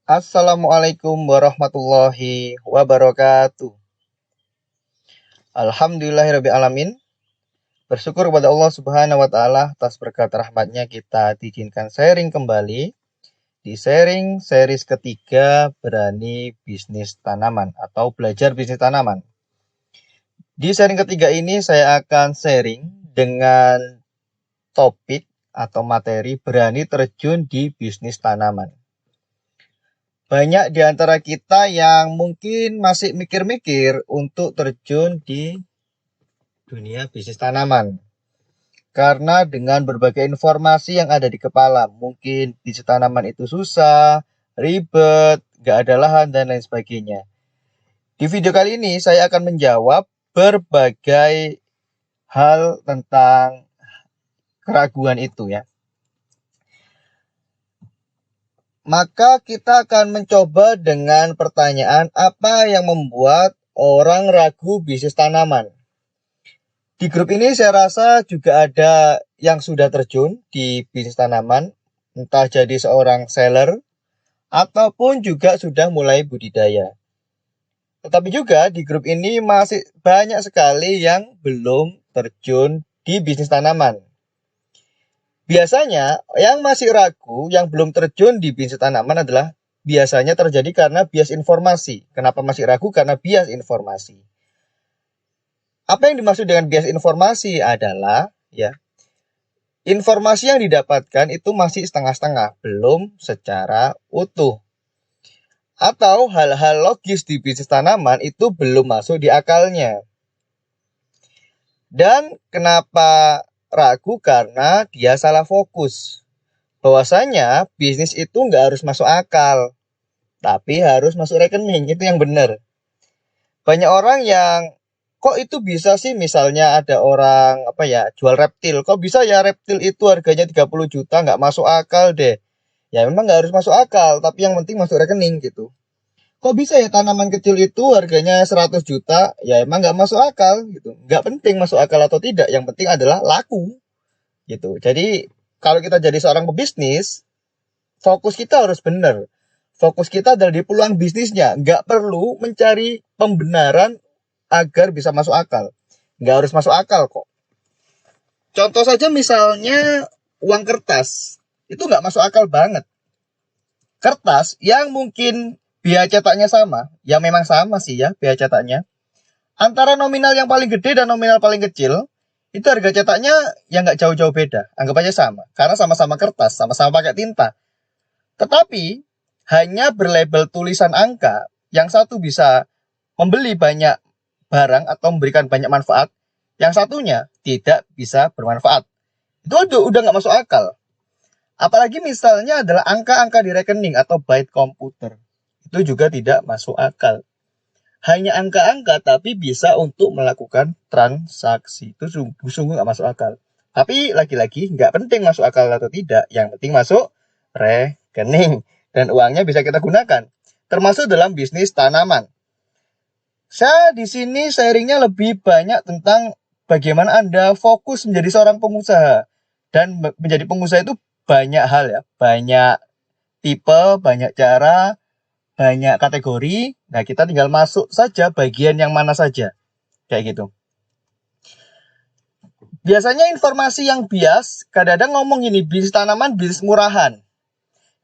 Assalamualaikum warahmatullahi wabarakatuh. Alhamdulillahirabbil alamin. Bersyukur kepada Allah Subhanahu wa taala atas berkat rahmatnya kita diizinkan sharing kembali di sharing series ketiga berani bisnis tanaman atau belajar bisnis tanaman. Di sharing ketiga ini saya akan sharing dengan topik atau materi berani terjun di bisnis tanaman. Banyak di antara kita yang mungkin masih mikir-mikir untuk terjun di dunia bisnis tanaman. Karena dengan berbagai informasi yang ada di kepala, mungkin bisnis tanaman itu susah, ribet, gak ada lahan, dan lain sebagainya. Di video kali ini saya akan menjawab berbagai hal tentang keraguan itu ya. Maka kita akan mencoba dengan pertanyaan apa yang membuat orang ragu bisnis tanaman. Di grup ini saya rasa juga ada yang sudah terjun di bisnis tanaman, entah jadi seorang seller ataupun juga sudah mulai budidaya. Tetapi juga di grup ini masih banyak sekali yang belum terjun di bisnis tanaman. Biasanya yang masih ragu, yang belum terjun di bisnis tanaman adalah biasanya terjadi karena bias informasi. Kenapa masih ragu? Karena bias informasi. Apa yang dimaksud dengan bias informasi adalah ya, informasi yang didapatkan itu masih setengah-setengah, belum secara utuh. Atau hal-hal logis di bisnis tanaman itu belum masuk di akalnya. Dan kenapa ragu? Karena dia salah fokus. Bahwasanya bisnis itu nggak harus masuk akal, tapi harus masuk rekening. Itu yang benar. Banyak orang yang kok itu bisa sih, misalnya ada orang jual reptil, kok bisa ya reptil itu harganya 30 juta, nggak masuk akal deh. Ya memang nggak harus masuk akal, tapi yang penting masuk rekening gitu. Kok bisa ya tanaman kecil itu harganya 100 juta, ya emang nggak masuk akal gitu. Nggak penting masuk akal atau tidak, yang penting adalah laku gitu. Jadi kalau kita jadi seorang pebisnis, fokus kita harus benar. Fokus kita adalah di peluang bisnisnya, nggak perlu mencari pembenaran agar bisa masuk akal. Nggak harus masuk akal kok. Contoh saja misalnya uang kertas. Itu nggak masuk akal banget. Kertas yang mungkin biaya cetaknya sama. Ya memang sama sih ya biaya cetaknya. Antara nominal yang paling gede dan nominal paling kecil, itu harga cetaknya yang nggak jauh-jauh beda. Anggap aja sama. Karena sama-sama kertas, sama-sama pakai tinta. Tetapi hanya berlabel tulisan angka, yang satu bisa membeli banyak barang atau memberikan banyak manfaat, yang satunya tidak bisa bermanfaat. Itu udah nggak masuk akal. Apalagi misalnya adalah angka-angka di rekening atau byte komputer. Itu juga tidak masuk akal. Hanya angka-angka tapi bisa untuk melakukan transaksi. Itu sungguh nggak masuk akal. Tapi lagi-lagi nggak penting masuk akal atau tidak. Yang penting masuk rekening. Dan uangnya bisa kita gunakan. Termasuk dalam bisnis tanaman. Saya di sini sharingnya lebih banyak tentang bagaimana Anda fokus menjadi seorang pengusaha. Dan menjadi pengusaha itu banyak hal ya. Banyak tipe, banyak cara, banyak kategori. Nah, kita tinggal masuk saja bagian yang mana saja. Kayak gitu. Biasanya informasi yang bias, kadang-kadang ngomong gini, bisnis tanaman, bisnis murahan.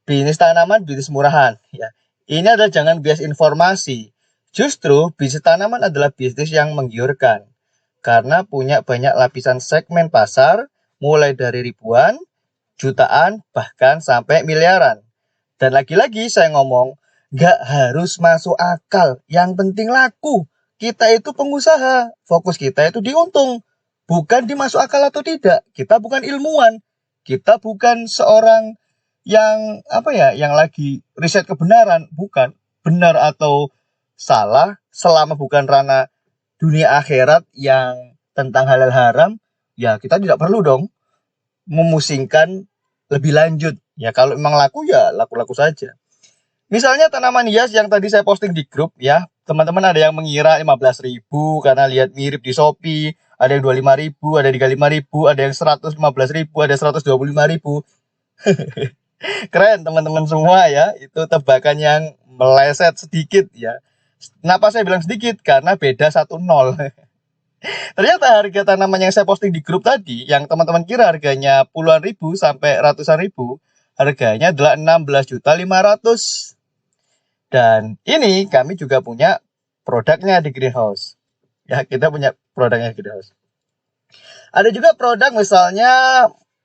Bisnis tanaman, bisnis murahan. Ya. Ini adalah jangan bias informasi. Justru bisnis tanaman adalah bisnis yang menggiurkan. Karena punya banyak lapisan segmen pasar, mulai dari ribuan, jutaan, bahkan sampai miliaran. Dan lagi-lagi saya ngomong, gak harus masuk akal, yang penting laku. Kita itu pengusaha, fokus kita itu diuntung. Bukan dimasuk akal atau tidak. Kita bukan ilmuwan. Kita bukan seorang yang yang lagi riset kebenaran. Bukan. Benar atau salah, selama bukan ranah dunia akhirat yang tentang halal haram, ya kita tidak perlu dong memusingkan lebih lanjut. Ya kalau memang laku ya laku-laku saja. Misalnya tanaman hias yang tadi saya posting di grup ya, teman-teman ada yang mengira 15.000 karena lihat mirip di Shopee, ada yang 25.000, ada yang 35.000, ada yang 115.000, ada 125.000. Keren teman-teman semua ya. Itu tebakan yang meleset sedikit ya. Kenapa saya bilang sedikit? Karena beda 1-0. Ternyata harga tanaman yang saya posting di grup tadi, yang teman-teman kira harganya puluhan ribu sampai ratusan ribu, harganya adalah 16.500.000. Dan ini kami juga punya produknya di greenhouse. Ya, kita punya produknya di greenhouse. Ada juga produk misalnya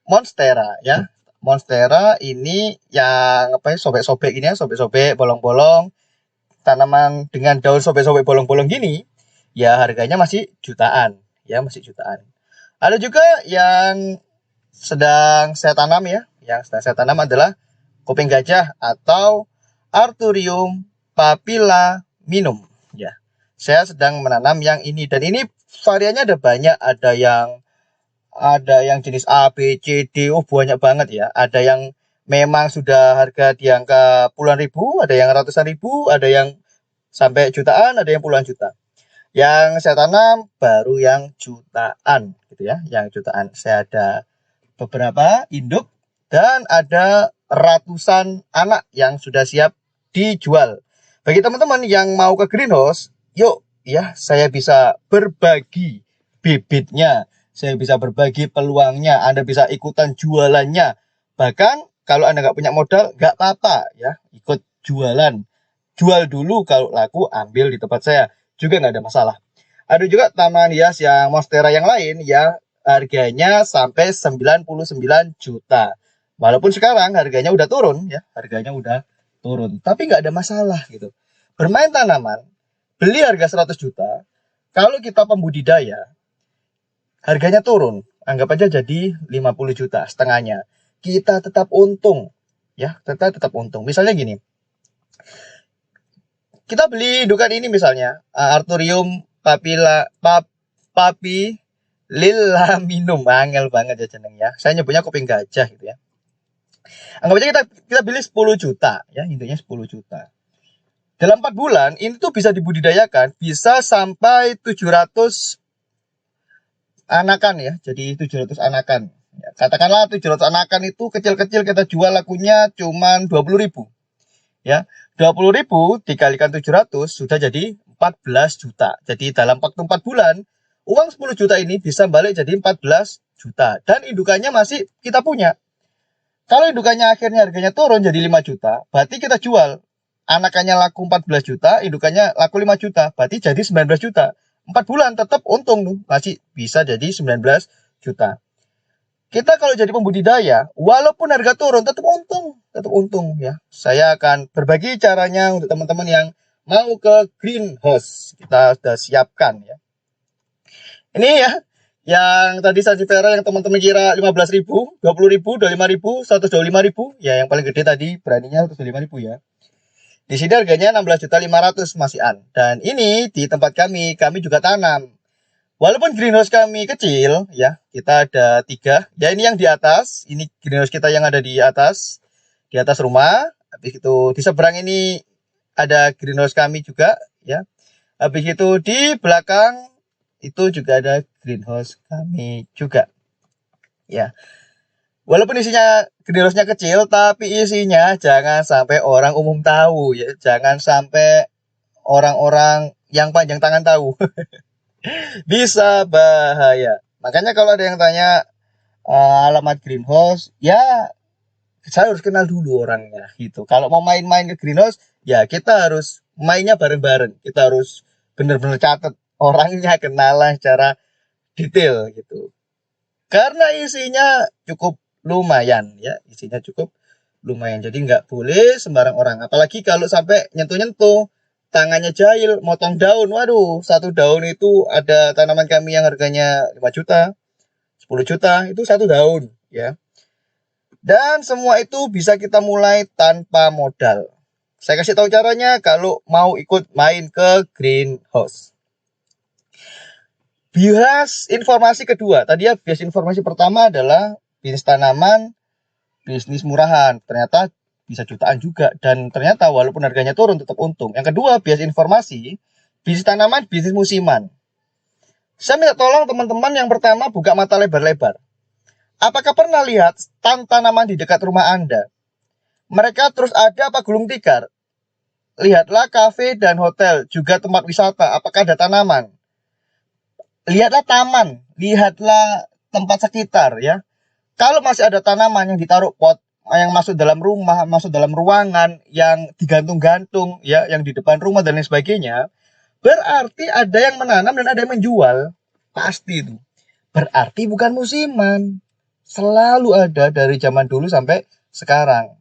Monstera ya. Monstera ini yang apa ya, sobek-sobek ini ya, sobek-sobek bolong-bolong, tanaman dengan daun sobek-sobek bolong-bolong gini, ya harganya masih jutaan, ya masih jutaan. Ada juga yang sedang saya tanam ya, yang sedang saya tanam adalah kuping gajah atau Arturium papilla minum ya. Saya sedang menanam yang ini dan ini variannya ada banyak, ada yang jenis A, B, C, D, oh banyak banget ya. Ada yang memang sudah harga di angka puluhan ribu, ada yang ratusan ribu, ada yang sampai jutaan, ada yang puluhan juta. Yang saya tanam baru yang jutaan gitu ya, yang jutaan. Saya ada beberapa induk dan ada ratusan anak yang sudah siap dijual. Bagi teman-teman yang mau ke greenhouse, yuk ya, saya bisa berbagi bibitnya, saya bisa berbagi peluangnya, Anda bisa ikutan jualannya. Bahkan kalau Anda nggak punya modal, nggak apa-apa ya, ikut jualan. Jual dulu, kalau laku ambil di tempat saya, juga nggak ada masalah. Ada juga taman hias yang monstera yang lain ya, harganya sampai 99 juta. Walaupun sekarang harganya udah turun ya, harganya udah turun. Tapi nggak ada masalah gitu. Bermain tanaman, beli harga 100 juta, kalau kita pembudidaya, harganya turun. Anggap aja jadi 50 juta, setengahnya. Kita tetap untung. Ya, tetap untung. Misalnya gini, kita beli indukan ini misalnya, Arturium papi lila minum, angel banget ya jeneng ya. Saya nyebutnya kuping gajah gitu ya. Anggap aja kita beli 10 juta ya, intinya 10 juta. Dalam 4 bulan ini tuh bisa dibudidayakan, bisa sampai 700 anakan ya. Jadi 700 anakan. Ya, katakanlah 700 anakan itu kecil-kecil kita jual lakunya cuman 20.000. Ya, 20.000 dikalikan 700 sudah jadi 14 juta. Jadi dalam waktu 4 bulan, uang 10 juta ini bisa balik jadi 14 juta. Dan indukannya masih kita punya. Kalau indukannya akhirnya harganya turun jadi 5 juta, berarti kita jual. Anakannya laku 14 juta, indukannya laku 5 juta, berarti jadi 19 juta. 4 bulan tetap untung tuh, masih bisa jadi 19 juta. Kita kalau jadi pembudidaya, walaupun harga turun, tetap untung ya. Saya akan berbagi caranya untuk teman-teman yang mau ke greenhouse. Kita sudah siapkan ya. Ini ya, yang tadi sansevieria yang teman-teman kira 15.000, 20.000, 25.000, 125.000, ya yang paling gede tadi beraninya 125.000 ya. Di sini harganya 16.500.000 masihan. Dan ini di tempat kami juga tanam. Walaupun greenhouse kami kecil, ya, kita ada 3. Ya ini yang di atas, ini greenhouse kita yang ada di atas rumah. Habis itu di seberang ini ada greenhouse kami juga, ya. Habis itu di belakang itu juga ada greenhouse kami juga, ya. Walaupun isinya greenhouse-nya kecil, tapi isinya jangan sampai orang umum tahu, ya. Jangan sampai orang-orang yang panjang tangan tahu. Bisa bahaya. Makanya kalau ada yang tanya alamat greenhouse, ya saya harus kenal dulu orangnya gitu. Kalau mau main-main ke greenhouse, ya kita harus mainnya bareng-bareng. Kita harus benar-benar catat orangnya, kenalan secara detail gitu. Karena isinya cukup lumayan ya, isinya cukup lumayan. Jadi nggak boleh sembarang orang. Apalagi kalau sampai nyentuh-nyentuh, tangannya jahil, motong daun. Waduh, satu daun itu ada tanaman kami yang harganya 5 juta, 10 juta, itu satu daun ya. Dan semua itu bisa kita mulai tanpa modal. Saya kasih tahu caranya kalau mau ikut main ke greenhouse. Bias informasi kedua. Tadi ya, bias informasi pertama adalah bisnis tanaman, bisnis murahan. Ternyata bisa jutaan juga. Dan ternyata walaupun harganya turun tetap untung. Yang kedua, bias informasi, bisnis tanaman, bisnis musiman. Saya minta tolong teman-teman yang pertama buka mata lebar-lebar. Apakah pernah lihat stand tanaman di dekat rumah Anda? Mereka terus ada apa gulung tikar? Lihatlah kafe dan hotel, juga tempat wisata, apakah ada tanaman? Lihatlah taman, lihatlah tempat sekitar ya. Kalau masih ada tanaman yang ditaruh pot, yang masuk dalam rumah, masuk dalam ruangan, yang digantung-gantung ya, yang di depan rumah dan lain sebagainya, berarti ada yang menanam dan ada yang menjual. Pasti itu. Berarti bukan musiman. Selalu ada dari zaman dulu sampai sekarang.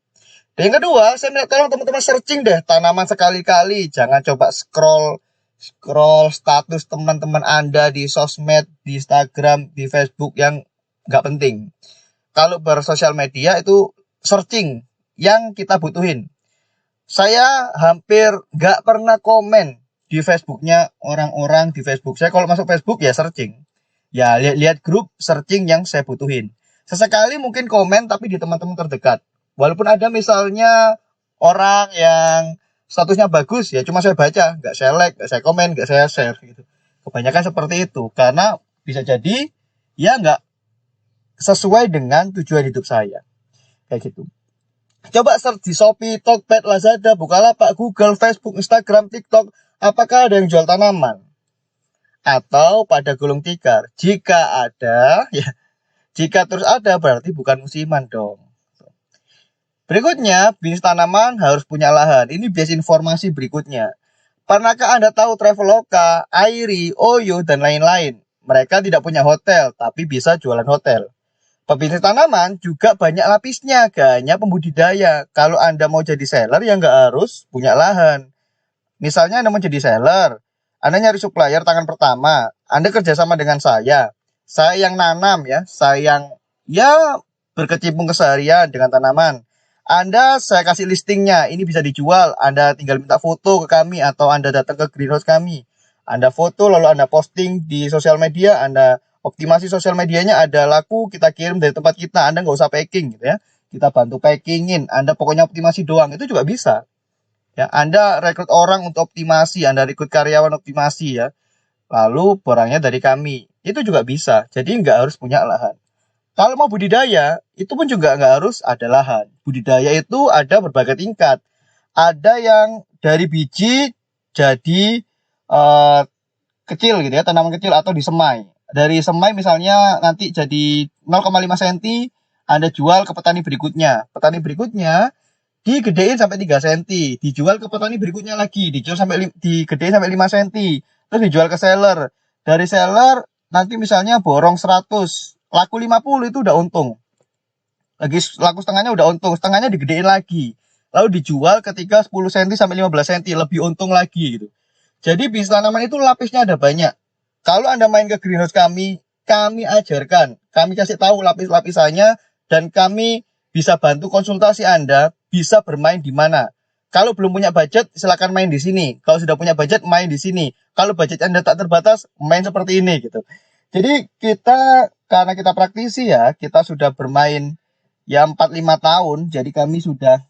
Dan yang kedua, saya minta tolong teman-teman searching deh tanaman sekali-kali. Jangan coba scroll status teman-teman Anda di sosmed, di Instagram, di Facebook yang nggak penting. Kalau bersosial media itu searching yang kita butuhin. Saya hampir nggak pernah komen di Facebooknya orang-orang di Facebook. Saya kalau masuk Facebook ya searching. Ya lihat grup searching yang saya butuhin. Sesekali mungkin komen tapi di teman-teman terdekat. Walaupun ada misalnya orang yang statusnya bagus ya cuma saya baca, nggak saya like, nggak saya komen, nggak saya share gitu. Kebanyakan seperti itu karena bisa jadi ya nggak sesuai dengan tujuan hidup saya. Kayak gitu. Coba search di Shopee, Tokped, Lazada, Bukalapak, Google, Facebook, Instagram, TikTok. Apakah ada yang jual tanaman? Atau pada gulung tikar? Jika ada, ya. Jika terus ada, berarti bukan musiman dong. Berikutnya, bisnis tanaman harus punya lahan. Ini bias informasi berikutnya. Pernahkah Anda tahu Traveloka, Airi, Oyo, dan lain-lain? Mereka tidak punya hotel, tapi bisa jualan hotel. Pebisnis tanaman juga banyak lapisnya, gak hanya pembudidaya. Kalau Anda mau jadi seller, ya nggak harus punya lahan. Misalnya Anda mau jadi seller, Anda nyari supplier tangan pertama, Anda kerjasama dengan saya yang nanam ya, saya yang ya berkecimpung keseharian dengan tanaman. Anda saya kasih listingnya, ini bisa dijual, Anda tinggal minta foto ke kami atau Anda datang ke greenhouse kami. Anda foto lalu Anda posting di sosial media, Anda optimasi sosial medianya, ada laku kita kirim dari tempat kita, Anda nggak usah packing gitu ya. Kita bantu packingin, Anda pokoknya optimasi doang, itu juga bisa. Ya, Anda rekrut orang untuk optimasi, Anda rekrut karyawan optimasi ya. Lalu barangnya dari kami. Itu juga bisa. Jadi nggak harus punya lahan. Kalau mau budidaya, itu pun juga nggak harus ada lahan. Budidaya itu ada berbagai tingkat. Ada yang dari biji jadi uh, kecil gitu ya, tanaman kecil atau disemai. Dari semai misalnya nanti jadi 0,5 cm, Anda jual ke petani berikutnya. Petani berikutnya digedein sampai 3 cm, dijual ke petani berikutnya lagi, digedein sampai 5 cm, terus dijual ke seller. Dari seller nanti misalnya borong 100, laku 50 itu udah untung. Lagi laku setengahnya udah untung, setengahnya digedein lagi. Lalu dijual ketika 10 cm sampai 15 cm, lebih untung lagi gitu. Jadi bisnis tanaman itu lapisnya ada banyak. Kalau Anda main ke greenhouse kami ajarkan, kami kasih tahu lapis-lapisannya dan kami bisa bantu konsultasi Anda bisa bermain di mana. Kalau belum punya budget, silakan main di sini. Kalau sudah punya budget, main di sini. Kalau budget Anda tak terbatas, main seperti ini gitu. Jadi karena kita praktisi ya, kita sudah bermain ya 4-5 tahun, jadi kami sudah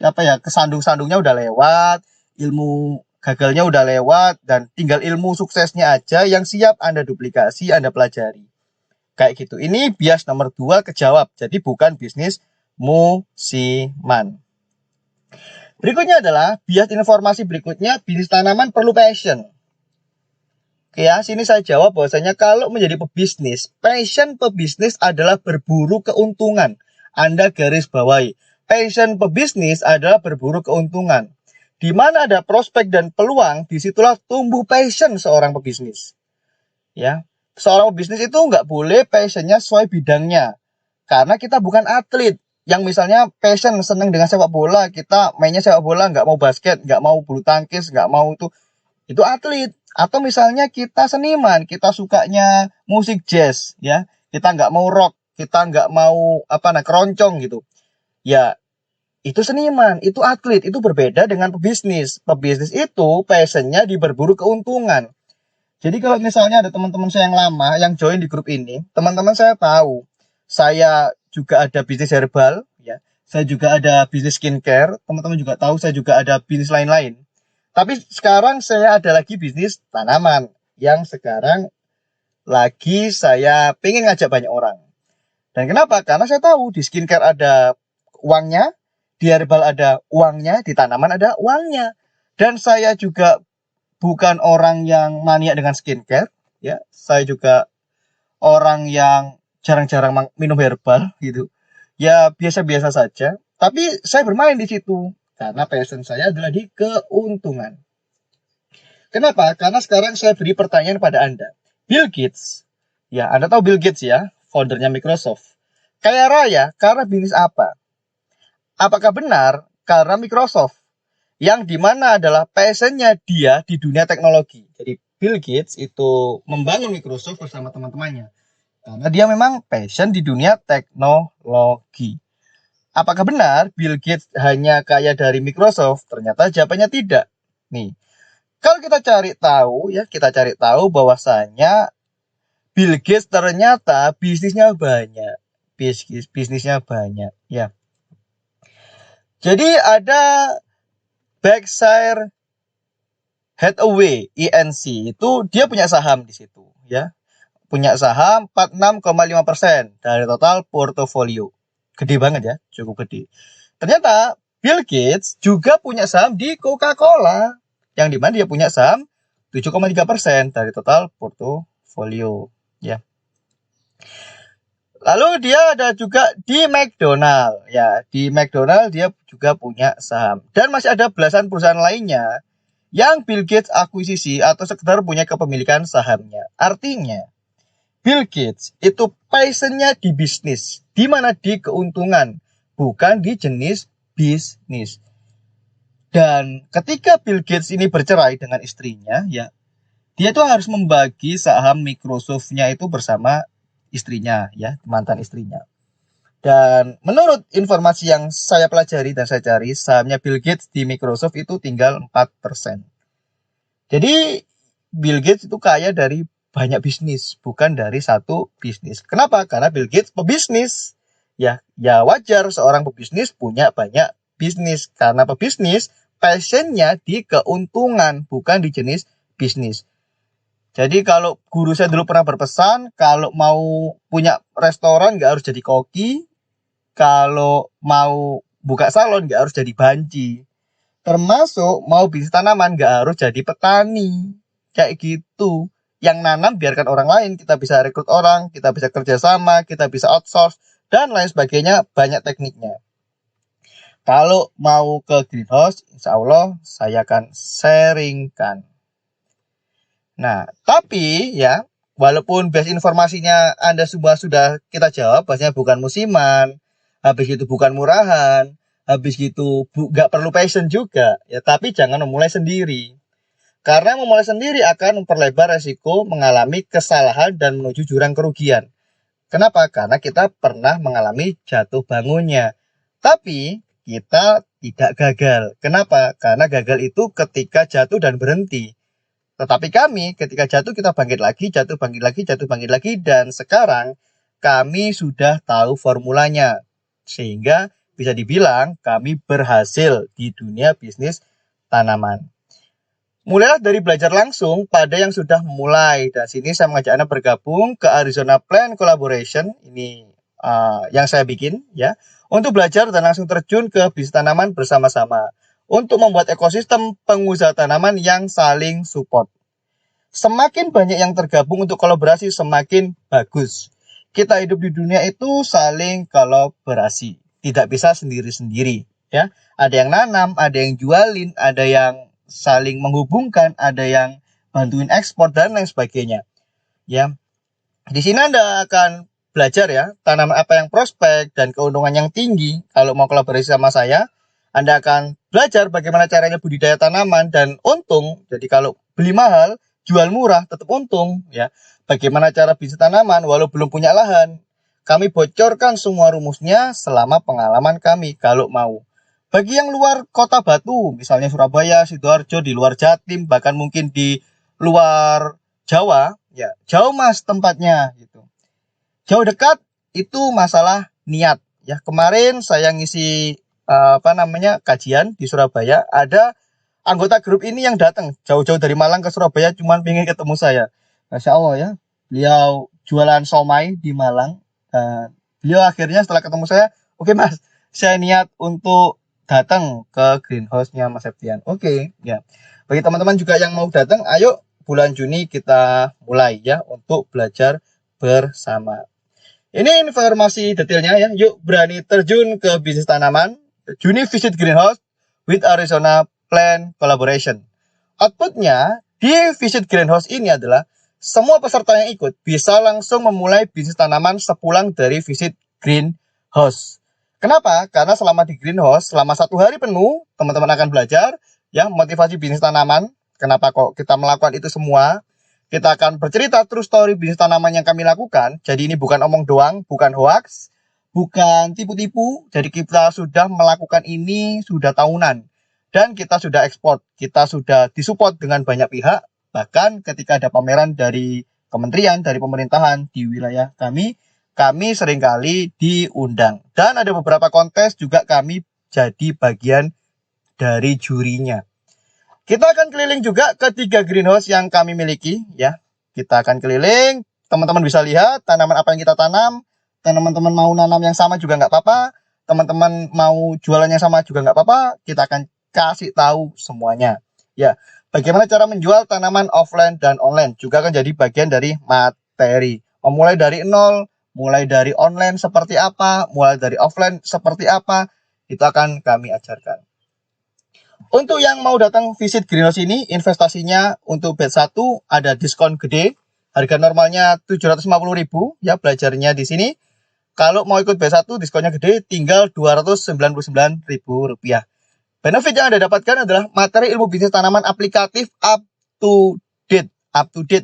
apa ya, kesandung-sandungnya udah lewat, ilmu gagalnya udah lewat, dan tinggal ilmu suksesnya aja yang siap Anda duplikasi, Anda pelajari. Kayak gitu. Ini bias nomor 2 kejawab. Jadi bukan bisnis musiman. Berikutnya adalah bias informasi berikutnya, bisnis tanaman perlu passion. Oke ya, sini saya jawab bahwasanya kalau menjadi pebisnis, passion pebisnis adalah berburu keuntungan. Anda garis bawahi. Passion pebisnis adalah berburu keuntungan. Di mana ada prospek dan peluang, disitulah tumbuh passion seorang pebisnis. Ya, seorang pebisnis itu nggak boleh passionnya sesuai bidangnya. Karena kita bukan atlet. Yang misalnya passion seneng dengan sepak bola, kita mainnya sepak bola, nggak mau basket, nggak mau bulu tangkis, nggak mau itu atlet. Atau misalnya kita seniman, kita sukanya musik jazz, ya, kita nggak mau rock, kita nggak mau keroncong gitu. Ya, itu seniman, itu atlet, itu berbeda dengan pebisnis. Pebisnis itu passionnya di berburu keuntungan. Jadi kalau misalnya ada teman-teman saya yang lama yang join di grup ini, teman-teman saya tahu, saya juga ada bisnis herbal, ya, saya juga ada bisnis skincare, teman-teman juga tahu saya juga ada bisnis lain-lain. Tapi sekarang saya ada lagi bisnis tanaman yang sekarang lagi saya pengen ngajak banyak orang. Dan kenapa? Karena saya tahu di skincare ada uangnya, Di herbal ada uangnya, di tanaman ada uangnya. Dan saya juga bukan orang yang maniak dengan skincare, ya. Saya juga orang yang jarang-jarang minum herbal gitu. Ya biasa-biasa saja. Tapi saya bermain di situ karena passion saya adalah di keuntungan. Kenapa? Karena sekarang saya beri pertanyaan pada Anda. Bill Gates, ya Anda tahu Bill Gates ya, foundernya Microsoft. Kaya raya karena bisnis apa? Apakah benar karena Microsoft? Yang dimana adalah passionnya dia di dunia teknologi. Jadi Bill Gates itu membangun Microsoft bersama teman-temannya. Karena dia memang passion di dunia teknologi. Apakah benar Bill Gates hanya kaya dari Microsoft? Ternyata jawabannya tidak. Nih, kalau kita cari tahu ya, kita cari tahu bahwasanya Bill Gates ternyata bisnisnya banyak. Bisnisnya banyak ya. Jadi ada Berkshire Hathaway (INC) itu dia punya saham di situ ya. Punya saham 46,5% dari total portofolio. Gede banget ya, cukup gede. Ternyata Bill Gates juga punya saham di Coca-Cola, yang dimana dia punya saham 7,3% dari total portofolio ya. Lalu dia ada juga di McDonald ya, di McDonald dia juga punya saham. Dan masih ada belasan perusahaan lainnya yang Bill Gates akuisisi atau sekedar punya kepemilikan sahamnya. Artinya Bill Gates itu passionnya di bisnis, di mana di keuntungan, bukan di jenis bisnis. Dan ketika Bill Gates ini bercerai dengan istrinya, ya dia tuh harus membagi saham Microsoft-nya itu bersama istrinya, ya mantan istrinya. Dan menurut informasi yang saya pelajari dan saya cari, sahamnya Bill Gates di Microsoft itu tinggal 4%. Jadi Bill Gates itu kaya dari banyak bisnis, bukan dari satu bisnis. Kenapa? Karena Bill Gates pebisnis. Ya wajar seorang pebisnis punya banyak bisnis. Karena pebisnis, passionnya di keuntungan, bukan di jenis bisnis. Jadi kalau guru saya dulu pernah berpesan, kalau mau punya restoran nggak harus jadi koki, kalau mau buka salon nggak harus jadi banci. Termasuk mau bisnis tanaman nggak harus jadi petani. Kayak gitu. Yang nanam biarkan orang lain, kita bisa rekrut orang, kita bisa kerjasama, kita bisa outsource, dan lain sebagainya, banyak tekniknya. Kalau mau ke greenhouse, insya Allah saya akan sharingkan. Nah, tapi ya, walaupun base informasinya Anda semua sudah kita jawab, bahasanya bukan musiman, habis itu bukan murahan, habis itu nggak perlu passion juga, ya tapi jangan memulai sendiri. Karena memulai sendiri akan memperlebar resiko mengalami kesalahan dan menuju jurang kerugian. Kenapa? Karena kita pernah mengalami jatuh bangunnya. Tapi kita tidak gagal. Kenapa? Karena gagal itu ketika jatuh dan berhenti. Tetapi kami ketika jatuh kita bangkit lagi, jatuh bangkit lagi, jatuh bangkit lagi. Dan sekarang kami sudah tahu formulanya. Sehingga bisa dibilang kami berhasil di dunia bisnis tanaman. Mulailah dari belajar langsung pada yang sudah memulai. Dan sini saya mengajak Anda bergabung ke Arizona Plant Collaboration. Ini yang saya bikin ya. Untuk belajar dan langsung terjun ke bisnis tanaman bersama-sama. Untuk membuat ekosistem pengusaha tanaman yang saling support. Semakin banyak yang tergabung untuk kolaborasi, semakin bagus. Kita hidup di dunia itu saling kolaborasi. Tidak bisa sendiri-sendiri. Ya, ada yang nanam, ada yang jualin, ada yang saling menghubungkan, ada yang bantuin ekspor dan lain sebagainya. Ya, di sini Anda akan belajar ya tanaman apa yang prospek dan keuntungan yang tinggi. Kalau mau kolaborasi sama saya, Anda akan belajar bagaimana caranya budidaya tanaman dan untung. Jadi kalau beli mahal, jual murah, tetap untung ya. Bagaimana cara bisnis tanaman walau belum punya lahan. Kami bocorkan semua rumusnya selama pengalaman kami kalau mau. Bagi yang luar kota Batu, misalnya Surabaya, Sidoarjo, di luar Jatim, bahkan mungkin di luar Jawa, ya jauh mas tempatnya gitu. Jauh dekat itu masalah niat. Ya kemarin saya ngisi kajian di Surabaya, ada anggota grup ini yang datang jauh-jauh dari Malang ke Surabaya cuman pengen ketemu saya. Masya Allah ya, beliau jualan somai di Malang. Beliau akhirnya setelah ketemu saya, oke mas, saya niat untuk datang ke greenhouse-nya Mas Septian. Oke, ya. Bagi teman-teman juga yang mau datang, ayo bulan Juni kita mulai ya untuk belajar bersama. Ini informasi detailnya ya. Yuk berani terjun ke bisnis tanaman. Juni visit greenhouse with Arizona Plant Collaboration. Outputnya di visit greenhouse ini adalah semua peserta yang ikut bisa langsung memulai bisnis tanaman sepulang dari visit greenhouse. Kenapa? Karena selama di greenhouse, selama 1 hari penuh, teman-teman akan belajar ya motivasi bisnis tanaman. Kenapa kok kita melakukan itu semua? Kita akan bercerita true story bisnis tanaman yang kami lakukan. Jadi ini bukan omong doang, bukan hoax, bukan tipu-tipu. Jadi kita sudah melakukan ini sudah tahunan. Dan kita sudah ekspor, kita sudah disupport dengan banyak pihak. Bahkan ketika ada pameran dari kementerian, dari pemerintahan di wilayah kami seringkali diundang. Dan ada beberapa kontes juga kami jadi bagian dari jurinya. Kita akan keliling juga ke 3 greenhouse yang kami miliki ya. Kita akan keliling, teman-teman bisa lihat tanaman apa yang kita tanam. Teman-teman mau nanam yang sama juga nggak apa-apa. Teman-teman mau jualannya sama juga nggak apa-apa. Kita akan kasih tahu semuanya. Ya, bagaimana cara menjual tanaman offline dan online juga akan jadi bagian dari materi. Mulai dari nol, mulai dari online seperti apa, mulai dari offline seperti apa, itu akan kami ajarkan. Untuk yang mau datang visit greenhouse ini, investasinya untuk batch 1 ada diskon gede. Harga normalnya 750.000 ya belajarnya di sini. Kalau mau ikut batch 1 diskonnya gede, tinggal Rp299.000. Benefit yang Anda dapatkan adalah materi ilmu bisnis tanaman aplikatif up to date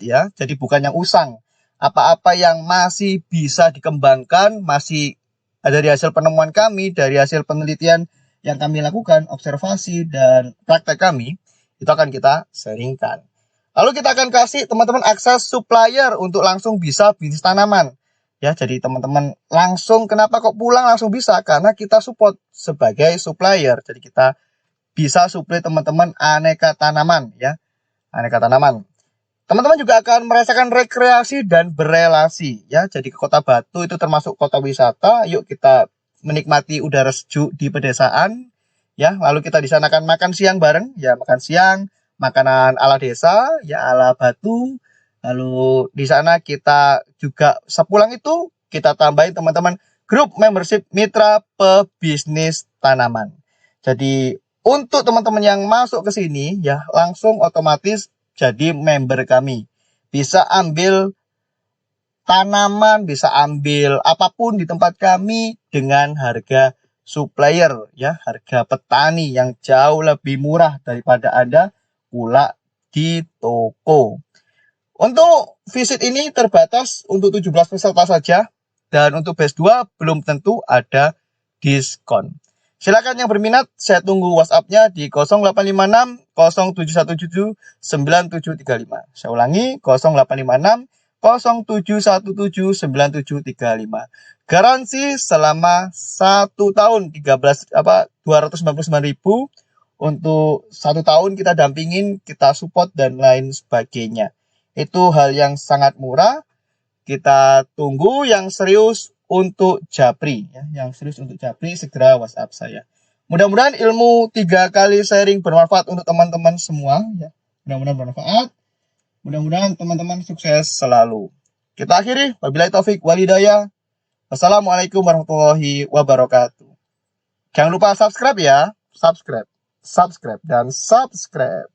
ya. Jadi bukan yang usang. Apa-apa yang masih bisa dikembangkan, masih dari hasil penemuan kami, dari hasil penelitian yang kami lakukan, observasi dan praktek kami, itu akan kita sharingkan. Lalu kita akan kasih teman-teman akses supplier untuk langsung bisa bisnis tanaman. Ya, jadi teman-teman langsung, kenapa kok pulang langsung bisa? Karena kita support sebagai supplier. Jadi kita bisa supply teman-teman aneka tanaman ya. Aneka tanaman. Teman-teman juga akan merasakan rekreasi dan berelasi ya. Jadi ke Kota Batu itu termasuk kota wisata. Yuk kita menikmati udara sejuk di pedesaan ya. Lalu kita di sana akan makan siang bareng ya, makan siang, makanan ala desa ya, ala Batu. Lalu di sana kita juga sepulang itu kita tambahin teman-teman grup membership mitra pebisnis tanaman. Jadi untuk teman-teman yang masuk ke sini ya langsung otomatis jadi member kami. Bisa ambil tanaman, bisa ambil apapun di tempat kami dengan harga supplier ya, harga petani yang jauh lebih murah daripada Anda pula di toko. Untuk visit ini terbatas untuk 17 peserta saja dan untuk batch 2 belum tentu ada diskon. Silakan yang berminat, saya tunggu WhatsApp-nya di 0856 0717 9735. Saya ulangi 0856 07179735. Garansi selama 1 tahun 299.000 untuk 1 tahun kita dampingin, kita support dan lain sebagainya. Itu hal yang sangat murah. Kita tunggu yang serius untuk Japri ya, yang serius untuk Japri segera WhatsApp saya. Mudah-mudahan ilmu 3 kali sharing bermanfaat untuk teman-teman semua ya. Mudah-mudahan bermanfaat. Mudah-mudahan teman-teman sukses selalu. Kita akhiri. Wabillahi taufik walhidayah. Wassalamualaikum warahmatullahi wabarakatuh. Jangan lupa subscribe ya. Subscribe, dan subscribe.